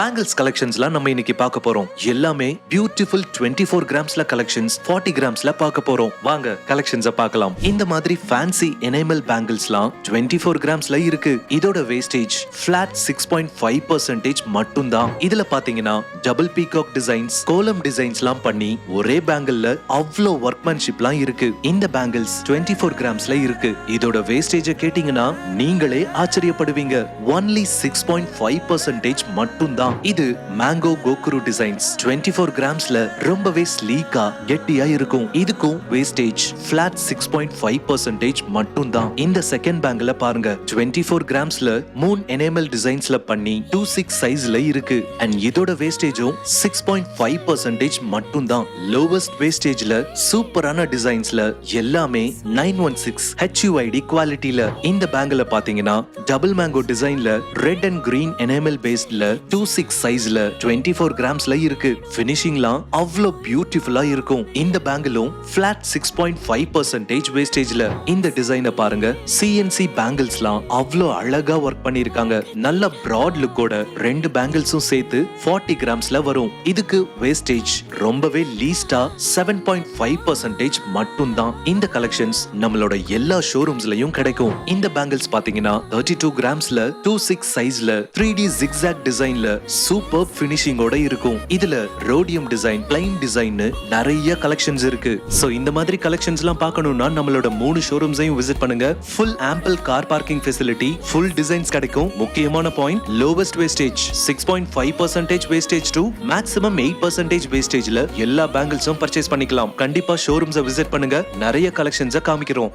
Bangles கலெக்ஷன்ஸ்லாம் நம்ம இன்னைக்கு பார்க்க போறோம். எல்லாமே பியூட்டிஃபுல் 24 கிராம்ஸ்ல கலெக்ஷன்ஸ் 40 கிராம்ஸ்ல பார்க்க போறோம். வாங்க கலெக்ஷன்ஸை பார்க்கலாம். இந்த மாதிரி ஃபேன்சி எனாமல் பேங்கிள்ஸ்லாம் 24 கிராம்ஸ்ல இருக்கு. இதோட வேஸ்டேஜ் ஃபிளாட் 6.5% மட்டும்தான். இதுல பாத்தீங்கன்னா டபுள் பீகாக் டிசைன்ஸ், கோலம் டிசைன்ஸ்லாம் பண்ணி ஒரே பேங்கிள்ல அவ்வளோ ஒர்க்மேன்ஷிப்லாம் இருக்கு. இந்த பேங்கிள்ஸ் 24 கிராம்ஸ்ல இருக்கு. இதோட வேஸ்டேஜை கேட்டீங்கன்னா நீங்களே ஆச்சரியப்படுவீங்க. ஒன்லி 6.5% மட்டும்தான். இது மேங்கோ கோகுரு டிசைன்ஸ் 24 கிராம்ஸ்ல ரொம்பவே ஸ்லீக்கா கெட்டியா இருக்கும். இதுக்கும் வேஸ்டேஜ் ஃபிளாட் 6.5% மட்டும்தான். இந்த செகண்ட் பேங்கில் பாருங்க, 24 கிராம்ஸ்ல மூன் எனாமல் டிசைன்ஸ்ல பண்ணி 26 சைஸ்ல இருக்கு. அண்ட் இதோட வேஸ்டேஜும் 6.5% மட்டும்தான். லோவஸ்ட் வேஸ்டேஜ்ல சூப்பரான டிசைன்ஸ்ல எல்லாமே 916 HUID குவாலிட்டில. இந்த பேங்கில் பாத்தீங்கன்னா டபுள் மேங்கோ டிசைன்ல ரெட் அண்ட் கிரீன் எனாமல் பேஸ்ட்ல 26 சைஸ்ல 24 கிராம்ஸ்ல இருக்கு. ஃபினிஷிங்லாம் அவ்வளோ பியூட்டிஃபுல்லா இருக்கும். இந்த பேங்கிலும் ஃபிளாட் 6.5% வேஸ்டேஜ்ல. இந்த டிசைனை பாருங்க, CNC பேங்கிள்ஸ்லாம் அவ்வளோ அழகா ஒர்க் பண்ணிருக்காங்க. நல்ல பிராட் லுக்கோட ரெண்டு பேங்கிள்ஸும் சேர்த்து 40 கிராம்ஸ்ல வரும். இதுக்கு வேஸ்டேஜ் ரொம்பவே லீஸ்டா 7.5% மட்டும்தான். இந்த கலெக்ஷன்ஸ் நம்மளோட எல்லா ஷோரூம்ஸ்லயும் கிடைக்கும். இந்த பேங்கிள்ஸ் பாத்தீங்கன்னா 32 கிராம்ஸ்ல 26 சைஸ்ல 3D zigzag டிசைன்ல சூப்பர் ஃபினிஷிங்கோட இருக்கும். இதுல ரோடியம் டிசைன், பிளைன் டிசைன் நிறைய கலெக்ஷன்ஸ் இருக்கு. சோ இந்த மாதிரி கலெக்ஷன்ஸ்லாம் பார்க்கணும்னா நம்மளோட 3 ஷோரூம்ஸையும் விசிட் பண்ணுங்க. Full ample car parking facility, full designs கிடைக்கும். முக்கியமான point, lowest wastage 6.5% wastage to maximum 8% வேஸ்டேஜ்ல எல்லா பேங்கிள்ஸும் பர்ச்சேஸ் பண்ணிக்கலாம். கண்டிப்பா ஷோரூம்ஸை விசிட் பண்ணுங்க, நிறைய கலெக்ஷன்ஸை காமிக்கிறோம்.